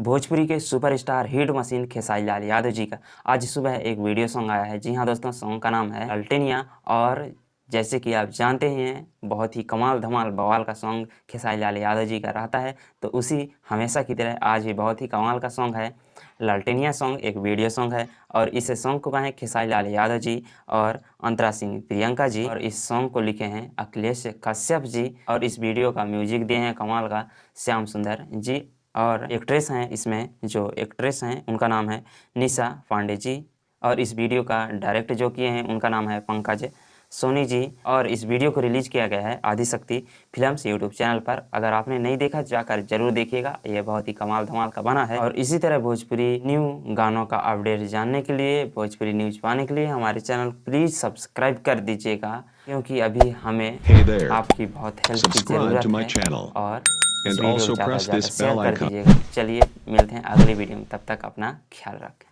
भोजपुरी के superstar hit machine Khesari Lal Yadav ji का आज सुबह एक वीडियो सॉन्ग आया है। जी हाँ दोस्तों, सॉन्ग का नाम है अल्टेनिया। और जैसे कि आप जानते ही हैं, बहुत ही कमाल धमाल बवाल का सॉन्ग खेसारी लाल यादव जी का रहता है। तो उसी हमेशा की तरह आज भी बहुत ही कमाल का सॉन्ग है। लाल्टेनिया सॉन्ग एक वीडियो सॉन्ग है और इस सॉन्ग को गाए खेसारी लाल यादव जी और अंतरा सिंह प्रियंका जी। और इस सॉन्ग को लिखे हैं अखिलेश कश्यप जी और इस वीडियो का म्यूजिक दिए हैं कमाल का श्याम सुंदर जी। और एक्ट्रेस हैं, इसमें जो एक्ट्रेस हैं उनका नाम है निशा पांडे जी। और इस वीडियो का डायरेक्ट जो किए हैं उनका नाम है पंकज सोनी जी। और इस वीडियो को रिलीज किया गया है आदिशक्ति फिल्म्स यूट्यूब चैनल पर। अगर आपने नहीं देखा जाकर जरूर देखिएगा, ये बहुत ही कमाल धमाल का बना है। और इसी तरह भोजपुरी न्यू गानों का अपडेट जानने के लिए, भोजपुरी न्यूज पाने के लिए हमारे चैनल प्लीज सब्सक्राइब कर दीजिएगा, क्योंकि अभी हमें आपकी बहुत हेल्प की जरूरत है। और इस वीडियो को ज़्यादा से ज़्यादा शेयर कर दीजिएगा। चलिए मिलते हैं अगली वीडियो में, तब तक अपना ख्याल रखें।